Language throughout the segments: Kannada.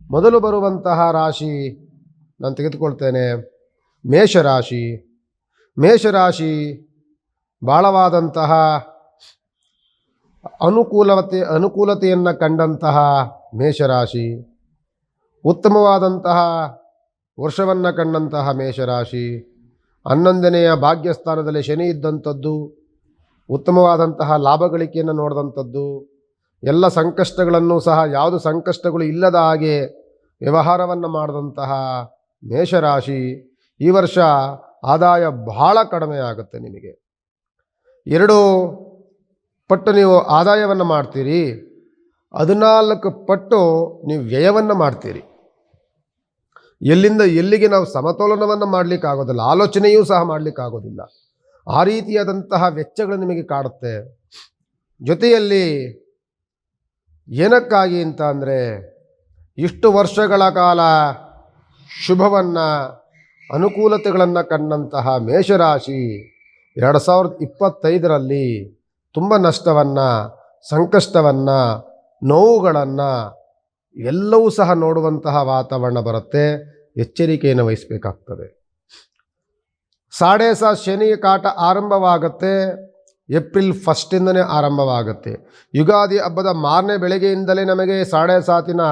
ಮೊದಲು ಬರುವಂತಹ ರಾಶಿ ನಾನು ತೆಗೆದುಕೊಳ್ತೇನೆ ಮೇಷರಾಶಿ. ಮೇಷರಾಶಿ ಭಾಳವಾದಂತಹ ಅನುಕೂಲತೆಯನ್ನು ಕಂಡಂತಹ ಮೇಷರಾಶಿ, ಉತ್ತಮವಾದಂತಹ ವರ್ಷವನ್ನು ಕಂಡಂತಹ ಮೇಷರಾಶಿ, 11ನೆಯ ಭಾಗ್ಯಸ್ಥಾನದಲ್ಲಿ ಶನಿ ಇದ್ದಂಥದ್ದು, ಉತ್ತಮವಾದಂತಹ ಲಾಭ ಗಳಿಕೆಯನ್ನು ನೋಡಿದಂಥದ್ದು, ಎಲ್ಲ ಸಂಕಷ್ಟಗಳನ್ನು ಸಹ ಯಾವುದು ಸಂಕಷ್ಟಗಳು ಇಲ್ಲದ ಹಾಗೆ ವ್ಯವಹಾರವನ್ನು ಮಾಡಿದಂತಹ ಮೇಷರಾಶಿ. ಈ ವರ್ಷ ಆದಾಯ ಬಹಳ ಕಡಿಮೆ ಆಗುತ್ತೆ. ನಿಮಗೆ 2 ಪಟ್ಟು ನೀವು ಆದಾಯವನ್ನು ಮಾಡ್ತೀರಿ, 14 ಪಟ್ಟು ನೀವು ವ್ಯಯವನ್ನು ಮಾಡ್ತೀರಿ. ಎಲ್ಲಿಂದ ಎಲ್ಲಿಗೆ ನಾವು ಸಮತೋಲನವನ್ನು ಮಾಡಲಿಕ್ಕಾಗೋದಿಲ್ಲ, ಆಲೋಚನೆಯೂ ಸಹ ಮಾಡಲಿಕ್ಕಾಗೋದಿಲ್ಲ. ಆ ರೀತಿಯಾದಂತಹ ವೆಚ್ಚಗಳು ನಿಮಗೆ ಕಾಡುತ್ತೆ. ಜೊತೆಯಲ್ಲಿ ಏನಕ್ಕಾಗಿ ಅಂತ ಅಂದರೆ, ಇಷ್ಟು ವರ್ಷಗಳ ಕಾಲ ಶುಭವನ್ನು ಅನುಕೂಲತೆಗಳನ್ನು ಕಂಡಂತಹ ಮೇಷರಾಶಿ 2025ರಲ್ಲಿ ತುಂಬ ನಷ್ಟವನ್ನು, ಸಂಕಷ್ಟವನ್ನು, ನೋವುಗಳನ್ನು ಎಲ್ಲವೂ ಸಹ ನೋಡುವಂತಹ ವಾತಾವರಣ ಬರುತ್ತೆ. ಎಚ್ಚರಿಕೆಯನ್ನು ವಹಿಸಬೇಕಾಗ್ತದೆ. 7.5 ಶನಿ ಕಾಟ ಆರಂಭವಾಗುತ್ತೆ. ಏಪ್ರಿಲ್ 1 ಆರಂಭವಾಗುತ್ತೆ. ಯುಗಾದಿ ಹಬ್ಬದ ಮಾರನೇ ಬೆಳಗ್ಗೆಯಿಂದಲೇ ನಮಗೆ 7.5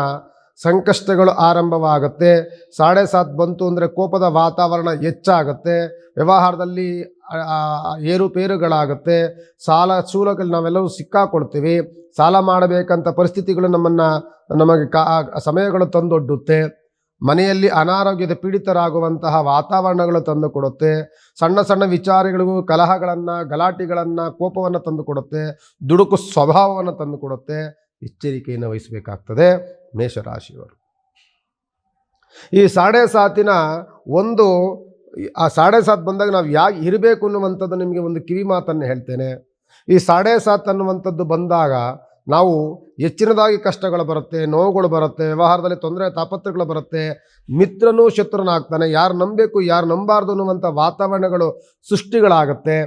ಸಂಕಷ್ಟಗಳು ಆರಂಭವಾಗುತ್ತೆ. 7.5 ಬಂತು ಅಂದರೆ ಕೋಪದ ವಾತಾವರಣ ಹೆಚ್ಚಾಗುತ್ತೆ. ವ್ಯವಹಾರದಲ್ಲಿ ಏರುಪೇರುಗಳಾಗುತ್ತೆ. ಸಾಲ ಸೂಲಗಳು ನಾವೆಲ್ಲವೂ ಸಿಕ್ಕಾಕೊಳ್ತೀವಿ. ಸಾಲ ಮಾಡಬೇಕಂತ ಪರಿಸ್ಥಿತಿಗಳು ನಮಗೆ ಸಮಯಗಳು ತಂದೊಡ್ಡುತ್ತೆ. ಮನೆಯಲ್ಲಿ ಅನಾರೋಗ್ಯದ ಪೀಡಿತರಾಗುವಂತಹ ವಾತಾವರಣಗಳು ತಂದುಕೊಡುತ್ತೆ. ಸಣ್ಣ ಸಣ್ಣ ವಿಚಾರಗಳಿಗೂ ಕಲಹಗಳನ್ನು, ಗಲಾಟೆಗಳನ್ನು, ಕೋಪವನ್ನು ತಂದುಕೊಡುತ್ತೆ. ದುಡುಕು ಸ್ವಭಾವವನ್ನು ತಂದುಕೊಡುತ್ತೆ. ಎಚ್ಚರಿಕೆಯನ್ನು ವಹಿಸಬೇಕಾಗ್ತದೆ ಮೇಷರಾಶಿಯವರು. ಈ 7.5 ಆ 7.5 ಬಂದಾಗ ನಾವು ಯಾಕೆ ಇರಬೇಕು ಅನ್ನುವಂಥದ್ದು ನಿಮಗೆ ಒಂದು ಕಿವಿ ಮಾತನ್ನು ಹೇಳ್ತೇನೆ. ಈ 7.5 ಅನ್ನುವಂಥದ್ದು ಬಂದಾಗ ನಾವು ಹೆಚ್ಚಿನದಾಗಿ ಕಷ್ಟಗಳು ಬರುತ್ತೆ, ನೋವುಗಳು ಬರುತ್ತೆ, ವ್ಯವಹಾರದಲ್ಲಿ ತೊಂದರೆ ತಾಪತ್ರಗಳು ಬರುತ್ತೆ. ಮಿತ್ರನೂ ಶತ್ರುನಾಗ್ತಾನೆ. ಯಾರು ನಂಬಬೇಕು ಯಾರು ನಂಬಾರ್ದು ಅನ್ನುವಂಥ ವಾತಾವರಣಗಳು ಸೃಷ್ಟಿಗಳಾಗುತ್ತೆ.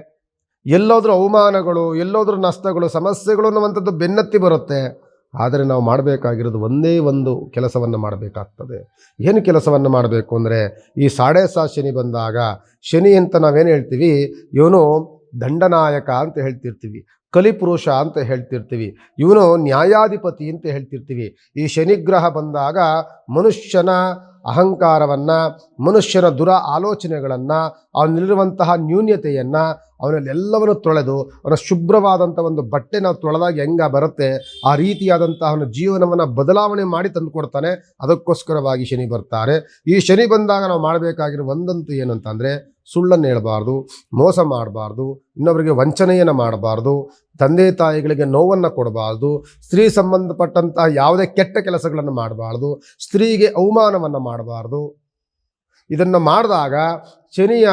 ಎಲ್ಲೋದ್ರೂ ಅವಮಾನಗಳು, ಎಲ್ಲೋದ್ರೂ ನಷ್ಟಗಳು, ಸಮಸ್ಯೆಗಳು ಅನ್ನುವಂಥದ್ದು ಬೆನ್ನತ್ತಿ ಬರುತ್ತೆ. ಆದರೆ ನಾವು ಮಾಡಬೇಕಾಗಿರೋದು ಒಂದೇ ಒಂದು ಕೆಲಸವನ್ನು ಮಾಡಬೇಕಾಗ್ತದೆ. ಏನು ಕೆಲಸವನ್ನು ಮಾಡಬೇಕು ಅಂದರೆ, ಈ 7.5 ಶನಿ ಬಂದಾಗ, ಶನಿ ಅಂತ ನಾವೇನು ಹೇಳ್ತೀವಿ, ಇವನು ದಂಡನಾಯಕ ಅಂತ ಹೇಳ್ತಿರ್ತೀವಿ, ಕಲಿಪುರುಷ ಅಂತ ಹೇಳ್ತಿರ್ತೀವಿ, ಇವನು ನ್ಯಾಯಾಧಿಪತಿ ಅಂತ ಹೇಳ್ತಿರ್ತೀವಿ. ಈ ಶನಿಗ್ರಹ ಬಂದಾಗ ಮನುಷ್ಯನ ಅಹಂಕಾರವನ್ನು, ಮನುಷ್ಯನ ದುರ ಆಲೋಚನೆಗಳನ್ನು, ಅವನಲ್ಲಿರುವಂತಹ ನ್ಯೂನ್ಯತೆಯನ್ನು, ಅವನಲ್ಲೆಲ್ಲವನ್ನು ತೊಳೆದು ಅವನ ಶುಭ್ರವಾದಂಥ ಒಂದು ಬಟ್ಟೆ ನಾವು ತೊಳೆದಾಗ ಹೆಂಗ ಬರುತ್ತೆ ಆ ರೀತಿಯಾದಂಥ ಅವನ ಜೀವನವನ್ನು ಬದಲಾವಣೆ ಮಾಡಿ ತಂದುಕೊಡ್ತಾನೆ. ಅದಕ್ಕೋಸ್ಕರವಾಗಿ ಶನಿ ಬರ್ತಾರೆ. ಈ ಶನಿ ಬಂದಾಗ ನಾವು ಮಾಡಬೇಕಾಗಿರೋ ಒಂದಂತೂ ಏನಂತಂದರೆ, ಸುಳ್ಳನ್ನು ಹೇಳಬಾರ್ದು, ಮೋಸ ಮಾಡಬಾರ್ದು, ಇನ್ನೊಬ್ಬರಿಗೆ ವಂಚನೆಯನ್ನು ಮಾಡಬಾರ್ದು, ತಂದೆ ತಾಯಿಗಳಿಗೆ ನೋವನ್ನು ಕೊಡಬಾರ್ದು, ಸ್ತ್ರೀ ಸಂಬಂಧಪಟ್ಟಂತಹ ಯಾವುದೇ ಕೆಟ್ಟ ಕೆಲಸಗಳನ್ನು ಮಾಡಬಾರ್ದು, ಸ್ತ್ರೀಗೆ ಅವಮಾನವನ್ನು ಮಾಡಬಾರ್ದು. ಇದನ್ನು ಮಾಡಿದಾಗ ಶನಿಯ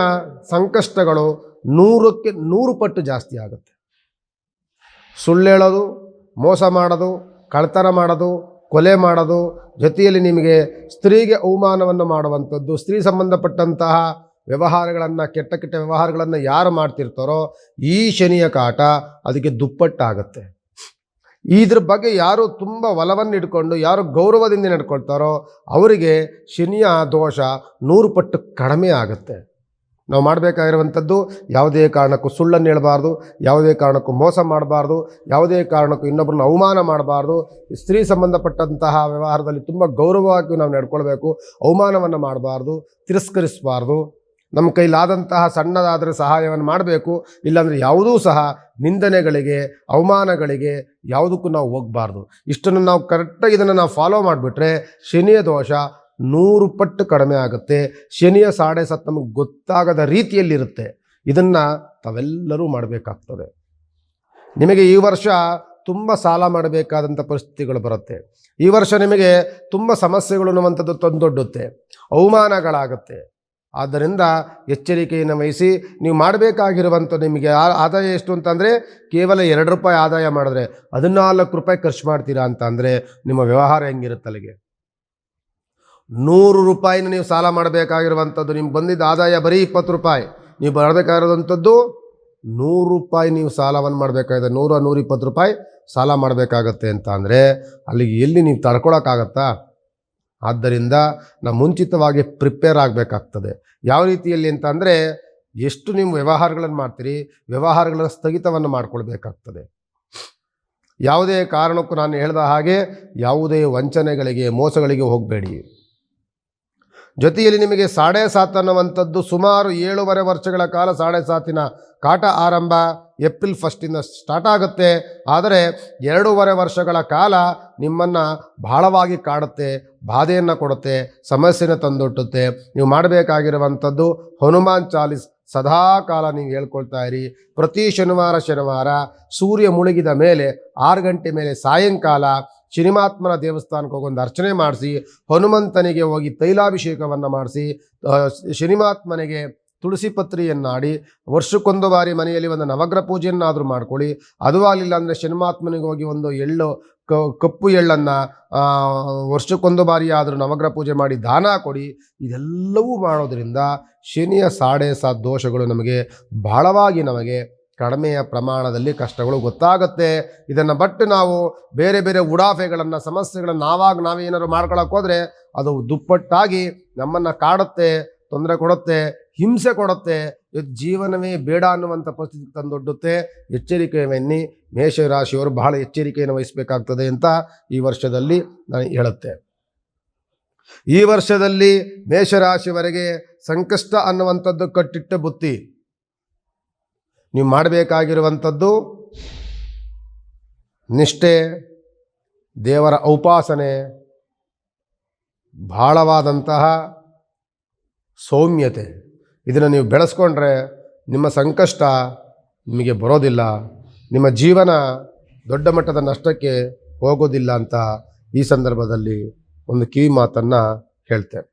ಸಂಕಷ್ಟಗಳು 100ಕ್ಕೆ 100 ಪಟ್ಟು ಜಾಸ್ತಿ ಆಗುತ್ತೆ. ಸುಳ್ಳು ಹೇಳೋದು, ಮೋಸ ಮಾಡೋದು, ಕಳ್ತನ ಮಾಡೋದು, ಕೊಲೆ ಮಾಡೋದು, ಜೊತೆಯಲ್ಲಿ ನಿಮಗೆ ಸ್ತ್ರೀಗೆ ಅವಮಾನವನ್ನು ಮಾಡುವಂಥದ್ದು, ಸ್ತ್ರೀ ಸಂಬಂಧಪಟ್ಟಂತಹ ವ್ಯವಹಾರಗಳನ್ನು, ಕೆಟ್ಟ ಕೆಟ್ಟ ವ್ಯವಹಾರಗಳನ್ನು ಯಾರು ಮಾಡ್ತಿರ್ತಾರೋ ಈ ಶನಿಯ ಕಾಟ ಅದಕ್ಕೆ ದುಪ್ಪಟ್ಟಾಗುತ್ತೆ. ಇದ್ರ ಬಗ್ಗೆ ಯಾರು ತುಂಬ ಒಲವನ್ನು ಇಟ್ಕೊಂಡು ಯಾರು ಗೌರವದಿಂದ ನಡ್ಕೊಳ್ತಾರೋ ಅವರಿಗೆ ಶನಿಯ ದೋಷ 100 ಪಟ್ಟು ಕಡಿಮೆ ಆಗುತ್ತೆ. ನಾವು ಮಾಡಬೇಕಾಗಿರುವಂಥದ್ದು, ಯಾವುದೇ ಕಾರಣಕ್ಕೂ ಸುಳ್ಳನ್ನು ಹೇಳಬಾರ್ದು, ಯಾವುದೇ ಕಾರಣಕ್ಕೂ ಮೋಸ ಮಾಡಬಾರ್ದು, ಯಾವುದೇ ಕಾರಣಕ್ಕೂ ಇನ್ನೊಬ್ಬರನ್ನ ಅವಮಾನ ಮಾಡಬಾರ್ದು. ಸ್ತ್ರೀ ಸಂಬಂಧಪಟ್ಟಂತಹ ವ್ಯವಹಾರದಲ್ಲಿ ತುಂಬ ಗೌರವವಾಗಿ ನಾವು ನಡ್ಕೊಳ್ಬೇಕು. ಅವಮಾನವನ್ನು ಮಾಡಬಾರ್ದು, ತಿರಸ್ಕರಿಸಬಾರ್ದು. ನಮ್ಮ ಕೈಲಾದಂತಹ ಸಣ್ಣದಾದರೆ ಸಹಾಯವನ್ನು ಮಾಡಬೇಕು. ಇಲ್ಲಾಂದರೆ ಯಾವುದೂ ಸಹ ನಿಂದನೆಗಳಿಗೆ, ಅವಮಾನಗಳಿಗೆ ಯಾವುದಕ್ಕೂ ನಾವು ಹೋಗಬಾರ್ದು. ಇಷ್ಟನ್ನು ನಾವು ಕರೆಕ್ಟಾಗಿ ಇದನ್ನು ನಾವು ಫಾಲೋ ಮಾಡಿಬಿಟ್ರೆ ಶನಿಯ ದೋಷ 100 ಪಟ್ಟು ಕಡಿಮೆ ಆಗುತ್ತೆ. ಶನಿಯ 7.5 ನಮಗೆ ಗೊತ್ತಾಗದ ರೀತಿಯಲ್ಲಿರುತ್ತೆ. ಇದನ್ನು ತಾವೆಲ್ಲರೂ ಮಾಡಬೇಕಾಗ್ತದೆ. ನಿಮಗೆ ಈ ವರ್ಷ ತುಂಬ ಸಾಲ ಮಾಡಬೇಕಾದಂಥ ಪರಿಸ್ಥಿತಿಗಳು ಬರುತ್ತೆ. ಈ ವರ್ಷ ನಿಮಗೆ ತುಂಬ ಸಮಸ್ಯೆಗಳು ಅನ್ನುವಂಥದ್ದು ತಂದೊಡ್ಡುತ್ತೆ, ಅವಮಾನಗಳಾಗುತ್ತೆ. ಆದ್ದರಿಂದ ಎಚ್ಚರಿಕೆಯನ್ನು ವಹಿಸಿ ನೀವು ಮಾಡಬೇಕಾಗಿರುವಂಥ, ನಿಮಗೆ ಆದಾಯ ಎಷ್ಟು ಅಂತಂದರೆ ಕೇವಲ 2 ರೂಪಾಯಿ ಆದಾಯ ಮಾಡಿದ್ರೆ 14 ರೂಪಾಯಿ ಖರ್ಚು ಮಾಡ್ತೀರಾ ಅಂತ ಅಂದರೆ ನಿಮ್ಮ ವ್ಯವಹಾರ ಹೆಂಗಿರುತ್ತೆ ಅಲ್ಲಿಗೆ? 100 ರೂಪಾಯಿನ ನೀವು ಸಾಲ ಮಾಡಬೇಕಾಗಿರುವಂಥದ್ದು, ನಿಮ್ಗೆ ಬಂದಿದ್ದ ಆದಾಯ ಬರೀ 20 ರೂಪಾಯಿ, ನೀವು ಮಾಡಬೇಕಾಗಿರೋದಂಥದ್ದು 100 ರೂಪಾಯಿ ನೀವು ಸಾಲವನ್ನು ಮಾಡಬೇಕಾಗಿದೆ. 100-120 ರೂಪಾಯಿ ಸಾಲ ಮಾಡಬೇಕಾಗತ್ತೆ ಅಂತ ಅಂದರೆ ಅಲ್ಲಿಗೆ ಎಲ್ಲಿ ನೀವು ತಡ್ಕೊಳಕ್ಕಾಗತ್ತಾ? ಆದ್ದರಿಂದ ನಾವು ಮುಂಚಿತವಾಗಿ ಪ್ರಿಪೇರ್ ಆಗಬೇಕಾಗ್ತದೆ. ಯಾವ ರೀತಿಯಲ್ಲಿ ಅಂತ ಅಂದರೆ, ಎಷ್ಟು ನೀವು ವ್ಯವಹಾರಗಳನ್ನು ಮಾಡ್ತೀರಿ, ವ್ಯವಹಾರಗಳ ಸ್ಥಗಿತವನ್ನು ಮಾಡಿಕೊಳ್ಬೇಕಾಗ್ತದೆ. ಯಾವುದೇ ಕಾರಣಕ್ಕೂ ನಾನು ಹೇಳಿದ ಹಾಗೆ ಯಾವುದೇ ವಂಚನೆಗಳಿಗೆ, ಮೋಸಗಳಿಗೆ ಹೋಗಬೇಡಿ. ಜೊತೆಯಲ್ಲಿ ನಿಮಗೆ 7.5 ಅನ್ನುವಂಥದ್ದು ಸುಮಾರು 7.5 ವರ್ಷಗಳ ಕಾಲ 7.5 ಕಾಟ ಆರಂಭ ಏಪ್ರಿಲ್ 1 ಸ್ಟಾರ್ಟ್ ಆಗುತ್ತೆ. ಆದರೆ 2.5 ವರ್ಷಗಳ ಕಾಲ ನಿಮ್ಮನ್ನು ಬಹಳವಾಗಿ ಕಾಡುತ್ತೆ, ಬಾಧೆಯನ್ನು ಕೊಡುತ್ತೆ, ಸಮಸ್ಯೆನ ತಂದೊಟ್ಟುತ್ತೆ. ನೀವು ಮಾಡಬೇಕಾಗಿರುವಂಥದ್ದು ಹನುಮಾನ್ ಚಾಲೀಸ್ ಸದಾ ಕಾಲ ನೀವು ಹೇಳ್ಕೊಳ್ತಾ ಇರಿ. ಪ್ರತಿ ಶನಿವಾರ ಸೂರ್ಯ ಮುಳುಗಿದ ಮೇಲೆ 6 ಗಂಟೆ ಮೇಲೆ ಸಾಯಂಕಾಲ ಶನಿಮಾತ್ಮನ ದೇವಸ್ಥಾನಕ್ಕೆ ಹೋಗೊಂದು ಅರ್ಚನೆ ಮಾಡಿಸಿ, ಹನುಮಂತನಿಗೆ ಹೋಗಿ ತೈಲಾಭಿಷೇಕವನ್ನು ಮಾಡಿಸಿ, ಶನಿಮಾತ್ಮನಿಗೆ ತುಳಸಿ ಪತ್ರಿಯನ್ನಾಡಿ, ವರ್ಷಕ್ಕೊಂದು ಬಾರಿ ಮನೆಯಲ್ಲಿ ಒಂದು ನವಗ್ರಹ ಪೂಜೆಯನ್ನಾದರೂ ಮಾಡ್ಕೊಳ್ಳಿ. ಅದು ಆಗಲಿಲ್ಲ ಅಂದರೆ ಶನಿಮಾತ್ಮನಿಗೆ ಹೋಗಿ ಒಂದು ಎಳ್ಳು, ಕಪ್ಪು ಎಳ್ಳನ್ನು ವರ್ಷಕ್ಕೊಂದು ಬಾರಿ ಆದರೂ ನವಗ್ರಹ ಪೂಜೆ ಮಾಡಿ ದಾನ ಕೊಡಿ. ಇದೆಲ್ಲವೂ ಮಾಡೋದರಿಂದ ಶನಿಯ 7.5 ದೋಷಗಳು ನಮಗೆ ಬಹಳವಾಗಿ ಕಡಿಮೆಯ ಪ್ರಮಾಣದಲ್ಲಿ ಕಷ್ಟಗಳು ಗೊತ್ತಾಗುತ್ತೆ. ಇದನ್ನು ಬಟ್ಟು ನಾವು ಬೇರೆ ಬೇರೆ ಉಡಾಫೆಗಳನ್ನು, ಸಮಸ್ಯೆಗಳನ್ನು ನಾವೇನಾದ್ರು ಮಾಡ್ಕೊಳಕ್ಕೆ ಹೋದರೆ ಅದು ದುಪ್ಪಟ್ಟಾಗಿ ನಮ್ಮನ್ನು ಕಾಡುತ್ತೆ, ತೊಂದರೆ ಕೊಡುತ್ತೆ, ಹಿಂಸೆ ಕೊಡುತ್ತೆ. ಜೀವನವೇ ಬೇಡ ಅನ್ನುವಂಥ ಪರಿಸ್ಥಿತಿ ತಂದೊಡ್ಡುತ್ತೆ. ಎಚ್ಚರಿಕೆಯನ್ನಿ ಮೇಷರಾಶಿಯವರು ಬಹಳ ಎಚ್ಚರಿಕೆಯನ್ನು ವಹಿಸಬೇಕಾಗ್ತದೆ ಅಂತ ಈ ವರ್ಷದಲ್ಲಿ ನಾನು ಹೇಳುತ್ತೆ. ಈ ವರ್ಷದಲ್ಲಿ ಮೇಷರಾಶಿಯವರೆಗೆ ಸಂಕಷ್ಟ ಅನ್ನುವಂಥದ್ದು ಕಟ್ಟಿಟ್ಟ ಬುತ್ತಿ. ನೀವು ಮಾಡಬೇಕಾಗಿರುವಂಥದ್ದು ನಿಷ್ಠೆ, ದೇವರ ಔಪಾಸನೆ, ಬಹಳವಾದಂತಹ ಸೌಮ್ಯತೆ. ಇದನ್ನು ನೀವು ಬೆಳೆಸ್ಕೊಂಡ್ರೆ ನಿಮ್ಮ ಸಂಕಷ್ಟ ನಿಮಗೆ ಬರೋದಿಲ್ಲ, ನಿಮ್ಮ ಜೀವನ ದೊಡ್ಡ ಮಟ್ಟದ ನಷ್ಟಕ್ಕೆ ಹೋಗೋದಿಲ್ಲ ಅಂತ ಈ ಸಂದರ್ಭದಲ್ಲಿ ಒಂದು ಕಿವಿ ಮಾತನ್ನು ಹೇಳ್ತೇನೆ.